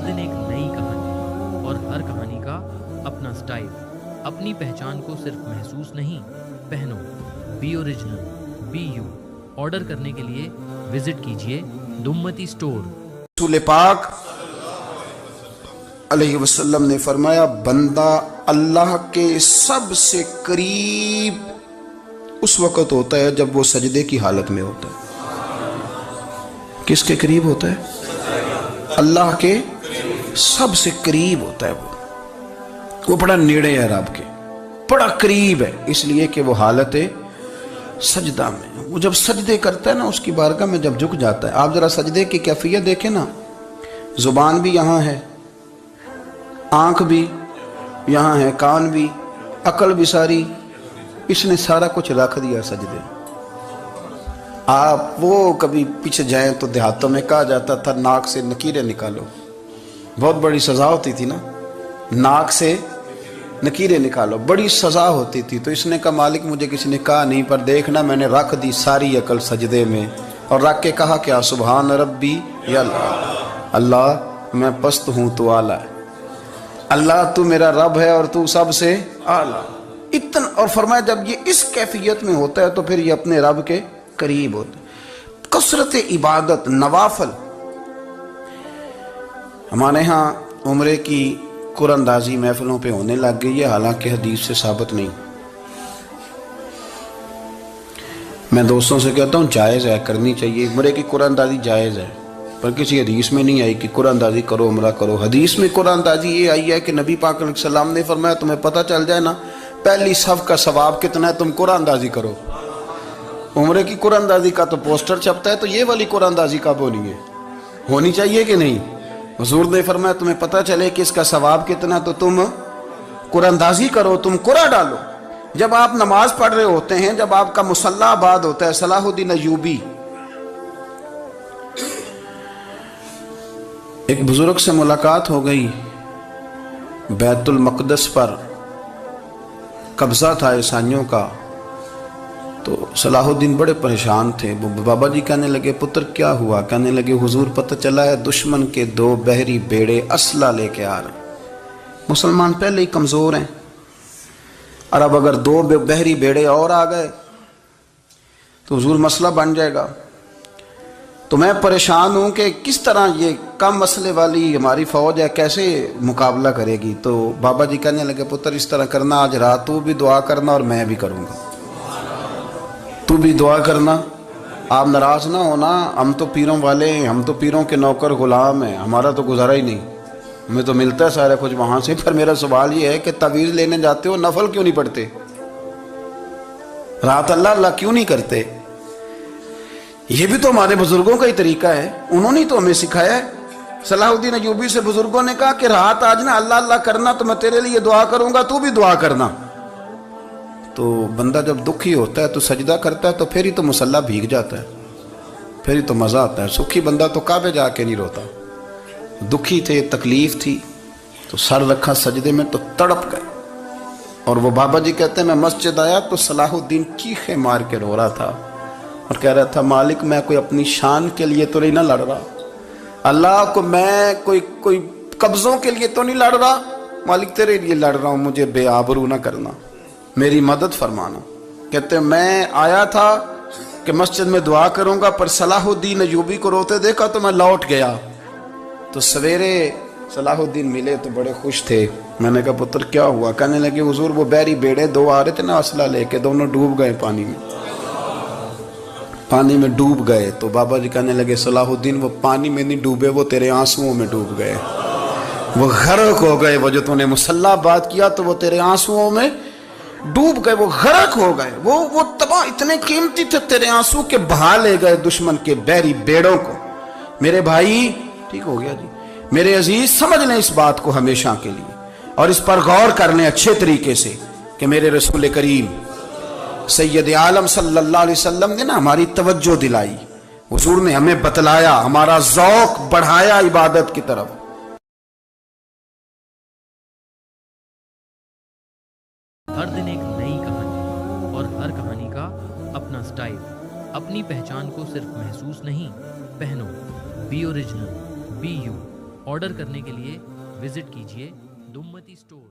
دن ایک نئی کہانی، اور ہر کہانی کا اپنا سٹائل، اپنی پہچان کو صرف محسوس نہیں، پہنو۔ Be original, be you. Order کرنے کے لیے وزٹ کیجئے دمتی سٹور۔ رسول پاک علیہ وسلم نے فرمایا، بندہ اللہ کے سب سے قریب اس وقت ہوتا ہے جب وہ سجدے کی حالت میں ہوتا ہے۔ کس کے قریب ہوتا ہے؟ اللہ کے سب سے قریب ہوتا ہے۔ وہ بڑا نیڑے ہے رب کے، بڑا قریب ہے، اس لیے کہ وہ حالت سجدہ میں۔ وہ جب سجدے کرتا ہے نا، اس کی بارگاہ میں جب جھک جاتا ہے، آپ ذرا سجدے کی کیفیت دیکھیں نا، زبان بھی یہاں ہے، آنکھ بھی یہاں ہے، کان بھی، عقل بھی ساری، اس نے سارا کچھ رکھ دیا سجدے۔ آپ وہ کبھی پیچھے جائیں تو دیہاتوں میں کہا جاتا تھا ناک سے نکیریں نکالو، بہت بڑی سزا ہوتی تھی نا، ناک سے نکیریں نکالو، بڑی سزا ہوتی تھی۔ تو اس نے کہا مالک مجھے کسی نے کہا نہیں، پر دیکھنا میں نے رکھ دی ساری عقل سجدے میں، اور رکھ کے کہا کیا؟ سبحان ربی یا اللہ، اللہ میں پست ہوں تو اعلیٰ ہے، اللہ تو میرا رب ہے اور تو سب سے اعلیٰ اتنا۔ اور فرمایا جب یہ اس کیفیت میں ہوتا ہے تو پھر یہ اپنے رب کے قریب ہوتا ہے۔ کثرت عبادت، نوافل۔ ہمارے ہاں عمرے کی قرآن اندازی محفلوں پہ ہونے لگ گئی ہے، حالانکہ حدیث سے ثابت نہیں۔ میں دوستوں سے کہتا ہوں جائز ہے، کرنی چاہیے، عمرے کی قرآن اندازی جائز ہے، پر کسی حدیث میں نہیں آئی کہ قرآن اندازی کرو عمرہ کرو۔ حدیث میں قرآن اندازی یہ آئی ہے کہ نبی پاک علیہ السلام نے فرمایا تمہیں پتہ چل جائے نا پہلی صف کا ثواب کتنا ہے، تم قرآن اندازی کرو۔ عمرے کی قرآن اندازی کا تو پوسٹر چھپتا ہے، تو یہ والی قرآن اندازی کب ہونی ہے؟ ہونی چاہیے کہ نہیں؟ حضور نے فرمایا تمہیں پتہ چلے کہ اس کا ثواب کتنا، تو تم قرآن اندازی کرو، تم قرآن ڈالو۔ جب آپ نماز پڑھ رہے ہوتے ہیں، جب آپ کا مصلی آباد ہوتا ہے، صلاح الدین ایوبی ایک بزرگ سے ملاقات ہو گئی، بیت المقدس پر قبضہ تھا عیسائیوں کا، تو صلاح الدین بڑے پریشان تھے۔ بابا جی کہنے لگے پتر کیا ہوا؟ کہنے لگے حضور پتہ چلا ہے دشمن کے 2 بحری بیڑے اسلحہ لے کے آ رہے ہیں، مسلمان پہلے ہی کمزور ہیں، اور اب اگر 2 بحری بیڑے اور آ گئے تو حضور مسئلہ بن جائے گا۔ تو میں پریشان ہوں کہ کس طرح یہ کم مسئلے والی ہماری فوج ہے کیسے مقابلہ کرے گی۔ تو بابا جی کہنے لگے پتر اس طرح کرنا، آج رات تو بھی دعا کرنا اور میں بھی کروں گا، تو بھی دعا کرنا، آپ ناراض نہ ہونا، ہم تو پیروں والے ہیں، ہم تو پیروں کے نوکر غلام ہیں، ہمارا تو گزارا ہی نہیں، ہمیں تو ملتا ہے سارا کچھ وہاں سے۔ پر میرا سوال یہ ہے کہ تعویذ لینے جاتے ہو نفل کیوں نہیں پڑھتے؟ رات اللہ اللہ کیوں نہیں کرتے؟ یہ بھی تو ہمارے بزرگوں کا ہی طریقہ ہے، انہوں نے تو ہمیں سکھایا ہے۔ صلاح الدین ایوبی سے بزرگوں نے کہا کہ رات آج نا اللہ اللہ کرنا، تو میں تیرے لیے دعا کروں گا، تو بھی دعا کرنا۔ تو بندہ جب دکھی ہوتا ہے تو سجدہ کرتا ہے، تو پھر ہی تو مصلی بھیگ جاتا ہے، پھر ہی تو مزہ آتا ہے۔ سکھی بندہ تو کعبے جا کے نہیں روتا، دکھی تھے، تکلیف تھی، تو سر رکھا سجدے میں تو تڑپ گئے۔ اور وہ بابا جی کہتے ہیں میں مسجد آیا تو صلاح الدین چیخے مار کے رو رہا تھا اور کہہ رہا تھا مالک میں کوئی اپنی شان کے لیے تو نہیں نہ لڑ رہا، اللہ کو میں کوئی قبضوں کے لیے تو نہیں لڑ رہا، مالک تیرے لیے لڑ رہا ہوں، مجھے بے آبرو نہ کرنا، میری مدد فرمانا۔ کہتے ہیں میں آیا تھا کہ مسجد میں دعا کروں گا، پر صلاح الدین ایوبی کو روتے دیکھا تو میں لوٹ گیا۔ تو سویرے صلاح الدین ملے تو بڑے خوش تھے۔ میں نے کہا پتر کیا ہوا؟ کہنے لگے حضور وہ بحری بیڑے 2 آ رہے تھے نا اسلحہ لے کے، دونوں ڈوب گئے پانی میں، پانی میں ڈوب گئے۔ تو بابا جی کہنے لگے صلاح الدین وہ پانی میں نہیں ڈوبے، وہ تیرے آنسوؤں میں ڈوب گئے، وہ غرق ہو گئے، وہ جو تو نے مصلی بات کیا تو وہ تیرے آنسوؤں میں ڈوب گئے، وہ غرق ہو گئے، وہ تباہ، اتنے قیمتی تھے تیرے آنسو کے بہا لے گئے دشمن کے بحری بیڑوں کو۔ میرے بھائی ٹھیک ہو گیا جی، میرے عزیز سمجھ لیں اس بات کو ہمیشہ کے لیے، اور اس پر غور کر لیں اچھے طریقے سے کہ میرے رسول کریم سید عالم صلی اللہ علیہ وسلم نے نا ہماری توجہ دلائی، حضور نے ہمیں بتلایا، ہمارا ذوق بڑھایا عبادت کی طرف۔ ہر دن ایک نئی کہانی، اور ہر کہانی کا اپنا سٹائل، اپنی پہچان کو صرف محسوس نہیں، پہنو۔ Be original, be you. Order کرنے کے لیے وزٹ کیجیے دمتی اسٹور.